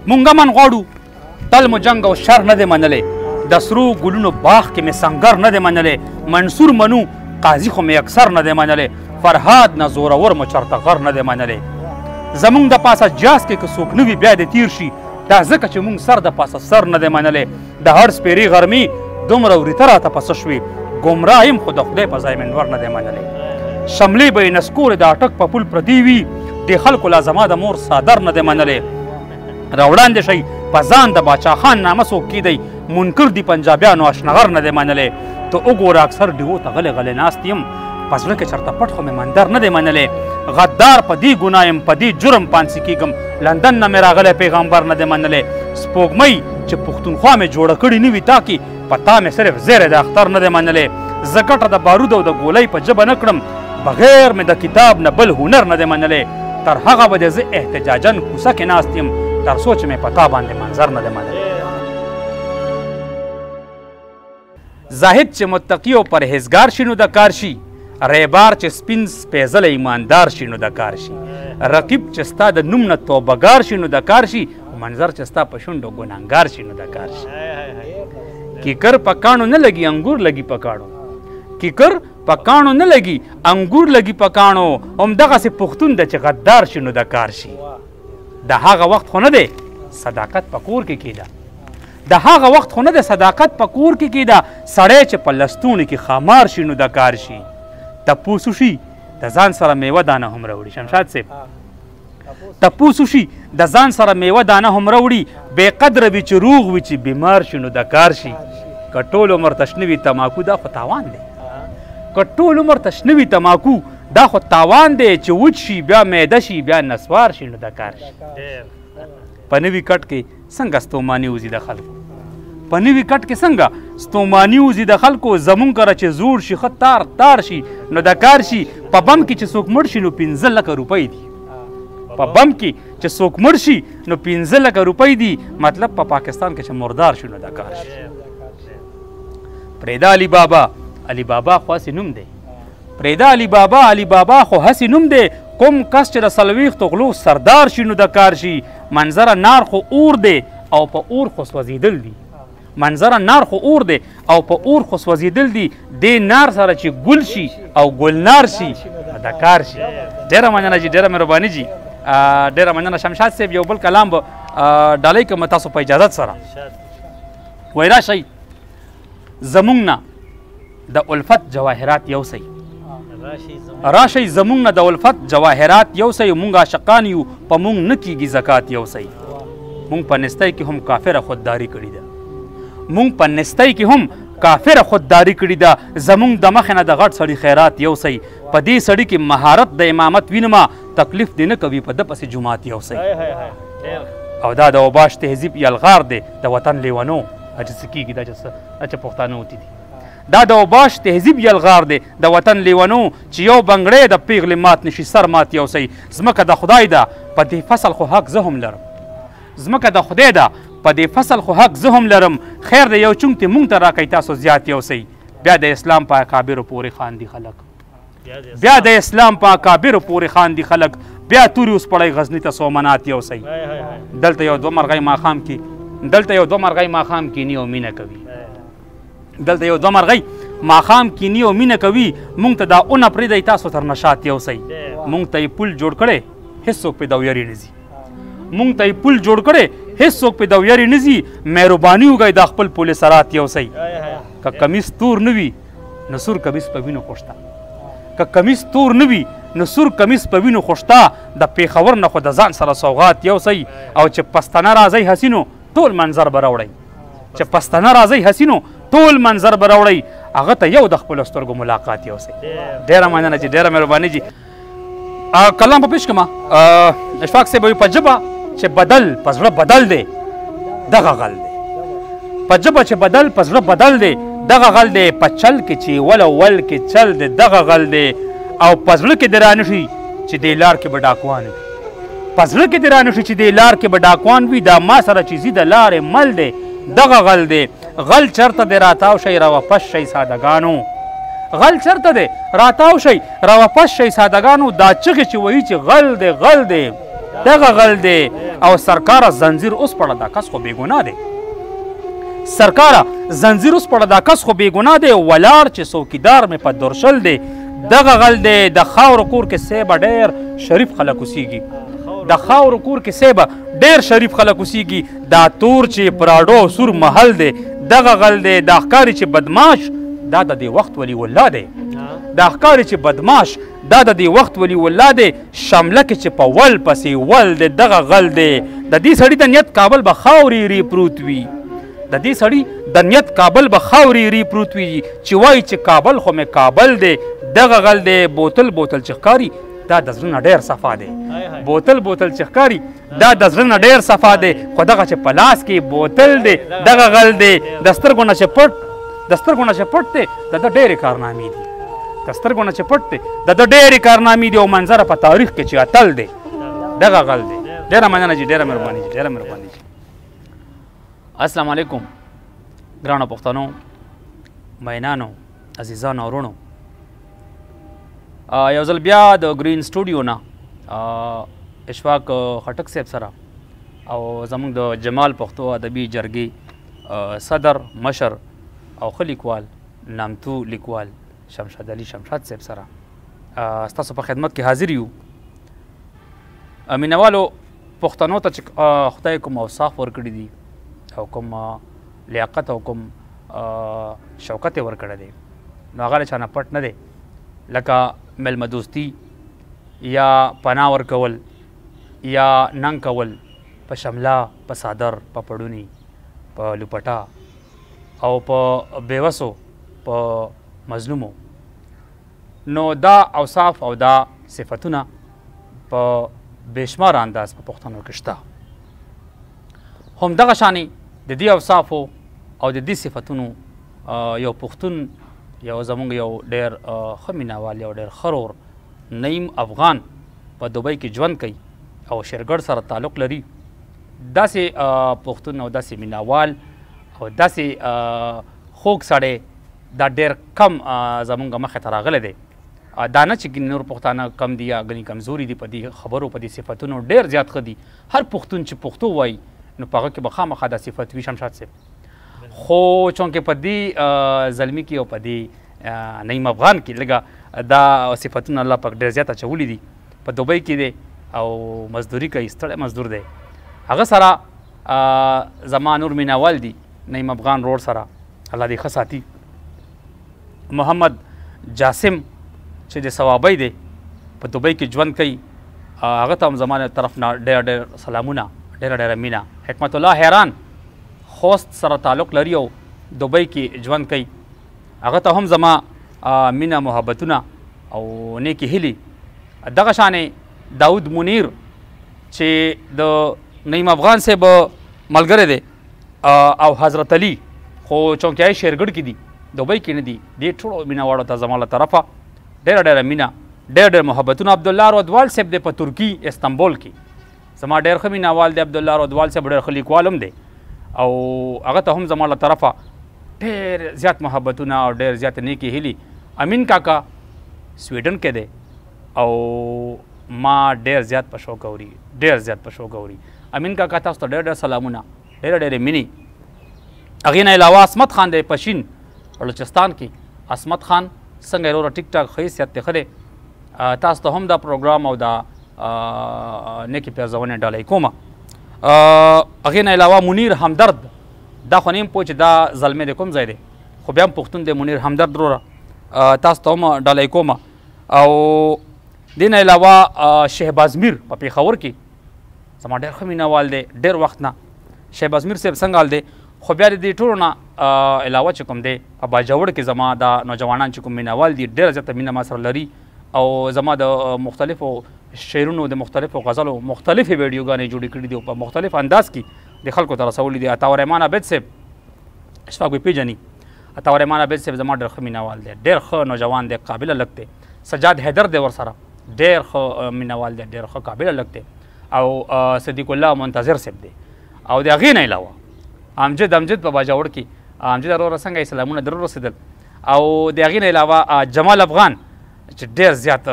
مونږ امن غواړو، تل مو جنګ او شر نه دی منلی، د سرو ګلونو باغ کې مې سنګر نه دی منلی، منصور منو قاضي خو مې اکثر نه دی منلی، فرهاد نه زورور مو چرته غر نه دی منلی. زمونږ د پاسه جاز کې که څوک نه وي بیا دې تیر شي، دا ځکه چې مونږ سر د پاسه سر نه دی منلی. د هر سپېرې غرمې دومره وریته راته پسه شوې، ګمراه یم خو د خدای په ځای مې نور نه دی منلی. شملې به یې نسکورې د اټک په پل پردي وي، د خلکو لا زما د مور صادر نه دی منلی. راوړاندې شئ په ځان د باچا خان نامه څوک کیدی، منکر دي پنجابیانو اشنغر نه دی منلی. ته وګوره اکثر ډیوو ته غلی غلی ناست یم، په زړه کې چېرته پټ خو مې مندر نه دی منلی. غدار په دې ګناه یم، په دې جرم پانسي کېږم، لندن نه مې راغلی پیغمبر نه دی منلی. سپوږمۍ چې پښتونخوا مې جوړه کړې نه وي تاکي، په تا مې صرف زیری د اختر نه دی منلی. زه ګټه د بارود او د ګولۍ په ژبه نه کړم، بغیر مې د کتاب نه بل هنر نه دی منلی. تر هغه به د زه احتجاجن کوڅه کې ناست یم، تر څو چې مې په تا باندې منظر نه دی منلی. زاهد چې متقي او پرهیزګار شي نو د کار شي، ریبار چې سپین سپیزله ایماندار شي نو د کار شي، رقیب چې ستا د نوم نه توبهګار شي نو د کار شي، منظر چې ستا په شونډو ګناهګار شي نو د کار شي. کیکر په کاڼو نه لګي انګور لګي په کاڼو، کیکر په کاڼو نه لګي انګور لګي په کاڼو، همدغسې پښتون ده چې غدار شي نو د کار شي. د هغه وخت خو نه دی صداقت په کور کې کیده، د هغه وخت خو نه دی صداقت په کور کې کیده، سړی چې په لستوڼي کې خامار شي نو د کار شي. تپوس وشي د ځان سره میوه دانه هم راوړي، شمشاد صاحب تپوس وشي د ځان سره میوه دانه هم راوړي، بې قدره وي چې روغ وي چې بیمار شي نو د کار شي. که ټول عمر تشنه وي تماکو دا خو تاوان دی، که ټول عمر تشنه وي تماکو دا خو تاوان دی، چې وچ شي بیا معده شي بیا نسوار شي نو د کار شي. په نوي کټ کې څنګه ستوماني وځي د خلکو، په نوي کټ کې څنګه ستوماني وځي د خلکو، زمونږ کره چې زوړ شي ښه تار تار شي نو د کار شي. په بم کې چې څوک مړ شي نو 15 لکه روپۍ دي، په بم کې چې څوک مړ شي نو 15 لکه روپۍ دي، مطلب په پاکستان کې چې مردار شي نو د کار شي. پرېدا علي بابا، علي بابا خو هسې نوم دی، پرېدا علي بابا، علي بابا خو هسې نوم دی. کوم کس چې د 40 غلو سردار شي نو د کار شي. منظره نار خو اور دی او په اور خو سوځېدل دي، منظره نار خو اور دی او په اور خو سوځېدل دي، دې نار سره چې ګل شي او ګلنار شي د کار شي. ډېره مننه جي، ډېره مهرباني جي، ډېره مننه. شمشاد صاحب یو بل کلام به ډالۍ کوم تاسو په اجازت سره. وایي راشئ زمونږ نه د الفت جواهرات یوسئ، راشئ زمونږ نه د الفت جواهرات یوسئ، مونږ عاشقان یو په مونږ نه کیږي زکات یوسئ. مونږ په نستی کې هم کافره خودداري کړې ده، مونږ په نستی کې هم کافره خودداري کړې ده. زمونږ د مخې نه د غټ سړي خیرات یوسئ، په دې سړي کې مهارت د امامت وینمه، تکلیف دې نه کوي په ده پسې جومات یوسئ. او دا د اوباش تهذیب یلغار دی د وطن لیونو، چې څه کېږي دا چې پښتانه وتي دي، دا د اوباش تهذیب یلغار دی د وطن لیونو، چې یو بنګړی د پیغلې مات نشي سر مات یوسئ. ځمکه د خدای ده په دې فصل خو حق زه هم لرم، ځمکه د خدای ده په دې فصل خو حق زه هم لرم. خیر د یو چونګ ته مونږ ته راکئ تاسو زیات یوسئ. بیا د اسلام په اکابرو پورې خاندي خلک، بیا د اسلام په اکابرو پورې خاندي خلک، بیا تورې اوس پړی غزني ته سومنات یوسئ. دلته یو 2 مرغۍ ماښام کې، دلته یو 2 مرغۍ ماښام کیني او مینه کوي، دلته یو 2 مرغۍ ماښام کیني او مینه کوي. مونږ ته دا اونه پرېږدئ تاسو تر نشات یوسئ. مونږ ته یې پل جوړ کړی هېڅوک پې دویرې نه ځي، مونږ ته یې پل جوړ کړی هېڅوک پې دویرې نه ځي. مهرباني وکئ دا خپل پولیسرات یوسئ. که کمیس تور نه وي نو سور کمیس په وینو خوشته، که کمیس تور نه وي نو سور کمیس په وینو خوشته. د پېښور نه خو د ځان سره سوغات یوسئ. او چې پښتانه راځئ حسینو ټول منظر به راوړئ، چې پښتانه راځئ حسینو ټول منظر به راوړئ. هغه ته یو د خپلو سترګو ملاقات یوسئ. ډېره مننه جي، ډېره مهرباني جي. کلام په پیش کړمه اشفاق صاحب وایي په ژبه چې بدل په زړه بدل دی دغه غل دی، په ژبه چې بدل په زړه بدل دی دغه غل دی، په چل کې چې ول کې چل دی دغه غل دی، او په زړه کې دې رانشي چې دې لار کې به ډاکوان وي، په زړه کې دې رانشي چې دې لار کې به ډاکوان وي. دا ما سره چې ځي د لارې مل دی دغه غل دی. غل چرته دی راتاو شئ راواپس شئ سادهګانو، غل چرته دی راتاو شئ راواپس شئ سادهګانو. دا چغې چې وایي چې غل دی غل دی دغه غل دی. او سرکاره زنځیر اوس پړه دا کس خو بېګناه دی. سرکاره زنځیر اوس پړه دا کس خو بېګناه دی. ولاړ چې څوکیدار مې په درشل دی. دغه غل دی د خاورو کور کې سیبه ډېر شریف خلک اوسیږي. د خاورو کور کې سیبه ډېر شریف خلک اوسیږي. دا تور چې پراډو او سور محل دی دغه غل دی. دا ښکاري چې بدماش دا د دې وخت ولی الله دی. دا ښکاري چې بدماش دا د دې وخت ولی الله دی. شمله کې چې په ول پسې ول دی دغه غل دی. د دې سړي د نیت کابل به خاورې ری پروت وي. د دې سړي د نیت کابل به خاورې ری پروت وي چې وایي چې کابل خو مې کابل دی. دغه غل دی. بوتل بوتل چې ښکاري دا د زړه نه ډېر صفا دی. بوتل بوتل چې ښکاري دا د زړه نه ډېر صفا دی. خو دغه چې په لاس کې بوتل دی دغه غل دی. د سترګو نه چې پټ دی د ده ډېرې کارنامې دي. د سترګو نه چې پټ دی د ده ډېرې کارنامې دي او منظره په تاریخ کې چې اتل دی دغه غل دی. ډېره مننه جي. ډېره مهرباني جي. ډېره مهرباني جي. السلام علیکم ګرانو پښتنو مینانو عزیزانو ورونو. یو ځل بیا د ګرین سټوډیو نه اشفاق خټک صاحب سره او زموږ د جمال پښتو ادبي جرګې صدر مشر او ښه لیکوال نامتو لیکوال شمشاد علي شمشاد صاحب سره ستاسو په خدمت کې حاضر یو. مینوالو پښتنو ته چې خدای کوم اوصاف ورکړي دي او کوم لیاقت او کوم شوکت یې ورکړی دی نو هغه له چا نه پټ نه دی. لکه میلمه دوستي یا پناه ورکول یا ننګ کول په شمله په صادر په پړوني په لوپټا او په بېوسو په مظلومو. نو دا اوصاف او دا صفتونه په بېشماره انداز په پښتنو کې شته. همدغه شانې د دې اوصافو او د دې صفتونو یو پښتون یو زموږ یو ډېر ښه مینهوال یو ډېر ښه رور نعیم افغان په دوبۍ کې ژوند کوي او شیرګړ سره تعلق لري. داسې پښتون او داسې مینهوال او داسې خوږ سړی دا ډېر کم زموږ مخې ته راغلی دی. دا نه چې نور پښتانه کم دي یا ګنې کمزوري دي په دې خبرو په دې صفتونو ډېر زیات ښه دي. هر پښتون چې پښتو وایي نو په هغه کې به خامخا دا صفت وي شمشاد صاحب. خو چونکې په دې زلمي کې او په دې نعیم افغان کې لږه دا صفتونه الله پاک ډېر زیات اچولي دي. په دوبۍ کې دی او مزدوري کوي ستړی مزدور دی. هغه سره زما نور مینهوال دي نعیم افغان رور سره الله دې ښه ساتي. محمد جاسم چې د ثوابۍ دی په دوبۍ کې ژوند کوي هغه ته هم زما له طرف نه ډېر ډېر سلامونه ډېره ډېره مینه. حکمت الله حیران خوست سره تعلق لري او دوبۍ کې ژوند کوي هغه ته هم زما مینه محبتونه او نیکې هیلې. دغه شانې داود منیر چې د نعیم افغان صاحب ملګری دی او حضرت علي خو چونکیای شیرګړ کې دي دوبۍ کې نه دي. دې ټولو مینهوالو ته زما له طرفه ډېره ډېره مینه ډېر ډېر محبتونه. عبدالله رودوال صاحب دی په ترکي استنبول کې زما ډېر ښه مینهوال دی. عبدالله رودوال صاحب ډېر ښه لیکوال هم دی او هغه ته هم زما له طرفه ډېر زیات محبتونه او ډېر زیات نیکې هیلې. امین کاکا سویډن کې دی او ما ډېر زیات په شوق اوري ډېر زیات په شوق اوري. امین کاکا تاسو ته ډېر ډېر سلامونه ډېرې ډېرې مینې. هغې نه علاوه عصمت خان دی پشین بلوچستان کې. عصمت خان څنګه یې وروره ټیک ټاک ښه حیثیت دی ښه دی. تاسو ته هم دا پروګرام او دا نیکې پیرزونې ډالۍ کومه. هغې نه علاوه منیر همدرد دا خو نیم پوه چې دا زلمی دی کوم ځای دی خو بیا هم پښتون دی. منیر همدرد وروره تاسو ته هم ډالۍ کومه. او دې نه علاوه شهباز میر په پېښور کې زما ډېر ښه مینهوال دی ډېر وخت نه. شهباز میر صاحب څنګه حال دی خو بیا د دې ټولو نه علاوه چې کوم دی په باجوړ کې زما دا نوجوانان چې کوم مینهوال دي ډېره زیاته مینه ما سره لري او زما د مختلفو شعرونو د مختلفو غزلو مختلفې ویډیوګانې جوړې کړي دي او په مختلف انداز کې د خلکو ته رسولي دي. عطاورحمان عابد صاحب اشفاق به پېژني. عطاورحمان عابد صاحب زما ډېر ښه مینهوال دی ډېر ښه نوجوان دی قابله لږ دی. سجاد حیدر دی ورسره ډېر ښه مینهوال دی ډېر ښه قابله لږ دی. او صدیق الله منتظر صاحب دی. او د هغې نه علاوه امجد په باجوړ کې امجد وروره څنګه یې سلامونه در رسېدل. او د هغې نه علاوه جمال افغان چې ډېر زیات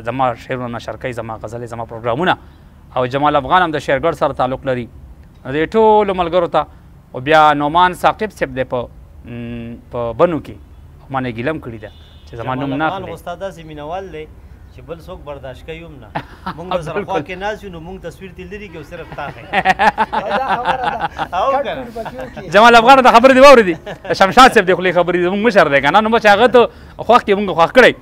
زما شعرونه نشر کوي زما غزلې زما پروګرامونه او جمال افغان هم د شیرګړ سره تعلق لري. د ټولو ملګرو ته او بیا نعمان ثاقب صاحب دی په بنو کې ما نه ګیله هم کړې ده چې زما نوم نه اخلي. استاد داسې مینوال دی چې بل څوک برداشت کوي هم نه. مونږ به سره خوا کې ناست یو نو مونږ تصویر دې لري کې او صرف تا ښیي. جمال افغان ته خبرې دې واورېدې شمشاد صاحب دې خولې خبرې دې مونږ مشر دی که نه نو بس هغه ته خوښ کې مونږ خوښ کړی.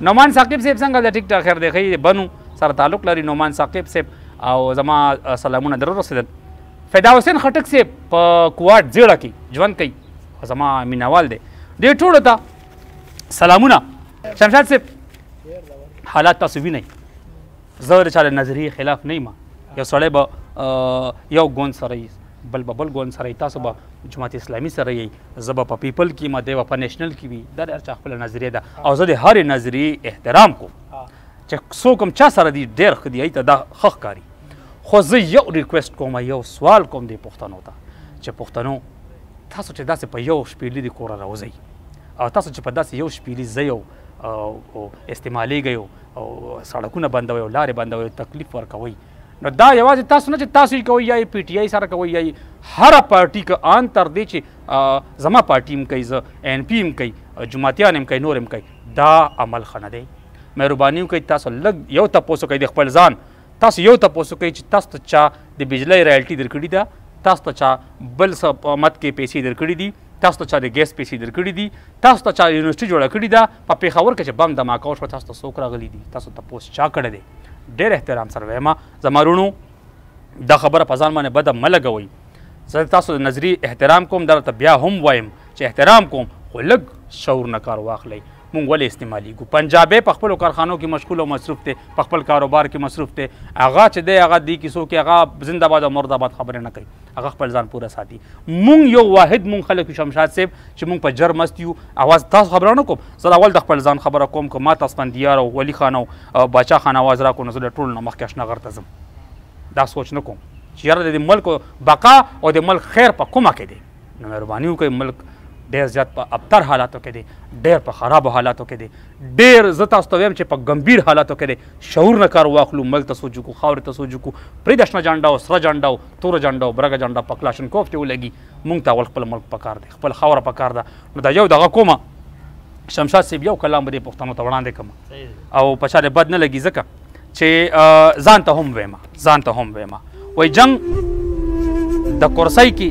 نعمان ثاقب صاحب څنګه د ټیک ټاک خیر دی ښیي بنو سره تعلق لري نعمان ثاقب صاحب او زما سلامونه در ورسېدل. فدا حسین خټک صاحب په کوواټ زیړه کې ژوند کوي زما مینوال دی. دې ټولو ته سلامونه. شمشاد صاحب حالات تاسو وینئ زه د چا د نظریې خلاف نه یم. یو سړی به یو ګوند سره یي بل به بل ګوند سره یي تاسو به جماعت اسلامي سره یي زه به په پیپل کې یم دی به په نیشنل کې وي دا د هر چا خپله نظریه ده او زه د هرې نظریې احترام کوم چې څوک هم چا سره دي ډېر ښه دي هغوی ته دا ښه ښکاري. خو زه یو ریکویسټ کوم یو سوال کوم دی پښتنو ته چې پښتنو تاسو چې داسې په یو شپېلي د کوره راوځئ او تاسو چې په داسې یو شپېلي ځئ او استعمالیږئ او سړکونه بندوئ او لارې بندوئ او تکلیف ورکوئ نو دا یوازې تاسو نه چې تاسو یې کوئ یا یې پی ټي آی سره کوئ یا یې هره پارټي که ان تر دې چې زما پارټي هم کوي زه ان پي هم کوي جماعتیان هم کوي نور هم کوي دا عمل ښه نه دی. مهرباني وکړئ تاسو لږ یو تپوس وکړئ د خپل ځان تاسو یو تپوس وکړئ چې تاسو ته چا د بجلی رایلټي درکړې ده تاسو ته چا بل څه په مد کې پیسې درکړي دي تاسو ته چا د ګیس پیسې درکړي دي تاسو ته چا یونیورسټي جوړه کړې ده په پېښور کې چې بم دماکه وشوه تاسو ته څوک راغلي دي تاسو تپوس چا کړی دی. ډېر احترام سره وایم زما وروڼو دا خبره په ځان باندې بده مه لګوئ. زه تاسو د نظریې احترام کوم درته بیا هم وایم چې احترام کوم خو لږ شعور نه کار واخلئ. مونږ ولې استعمالیږو پنجابی په خپلو کارخانو کې مشغول او مصروف دی په خپل کاروبار کې مصروف دی هغه چې دی هغه دی کیسو کې هغه زنده باد او مرده باد خبرې نه کوي هغه خپل ځان پوره ساتي. مونږ یو واحد مونږ خلک یو شمشاد صاحب چې مونږ په جر مست یو اواز تاسو خبره نه کوم زه اول د خپل ځان خبره کوم که ما ته اسفندیار او ولی خان او باچا خان اواز راکړو نو زه د ټولو نه مخکې اشنا غر ته ځم دا سوچ نه کوم چې یاره د ملک بقا او د ملک خیر په کومه کې دی. نو مهرباني وکړئ ملک ډېر زیات په ابتر حالاتو کې دی ډېر په خرابو حالاتو کې دی ډېر زه تاسو ته وایم چې په ګمبیر حالاتو کې دی شعور نه کار واخلو ملک ته سوچ وکړو خاورې ته سوچ وکړو پرېږده شنه جنډه او سره جنډه او توره جنډه او برګه جنډه په کلاشنکوف کې ولګي مونږ ته اول خپل ملک پکار دی خپل خاوره پکار ده. نو دا یو دغه کومه شمشاد صاحب یو کلام به دې پښتنو ته وړاندې کوم او په چا دې بد نه لګي ځکه چې ځان ته هم ویمه وایي جنګ د کرسۍ کې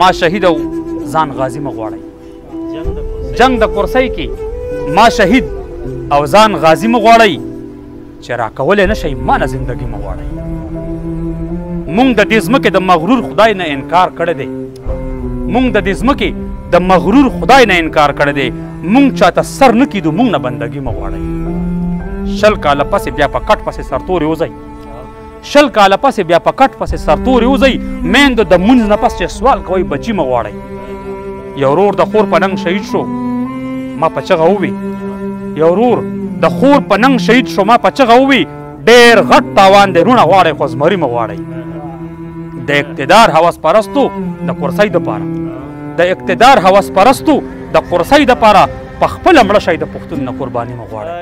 ما شهید او ځان غازی مه غواړئ جنګ د کرسۍ کې ما شهید او ځان غازی مه غواړئ چې راکولی نه شئ ما نه زندګي مه غواړئ. مونږ د دې ځمکې د مغرور خدای نه انکار کړی دی مونږ د دې ځمکې د مغرور خدای نه انکار کړی دی مونږ چاته سر نه کیدو مونږ نه بندګي مه غواړئ. 20 کاله پسې بیا په کټ پسې سرتورې وځئ 20 کاله پسې بیا په کټ پسې سرتورې وځئ میندو د مونځ نه پس چې سوال کوئ بچي مه غواړئ. یو ورور د خور په ننګ شهید شو ما په چغه ووي یو ورور د خور په ننګ شهید شو ما په چغه ووي ډېر غټ تاوان دی رونه غواړئ خو زمري مه غواړئ. د اقتدار هوس پرستو د کرسۍ دپاره د اقتدار هوس پرستو د کرسۍ دپاره په خپله مړه شئ د پښتون نه قرباني مه غواړئ.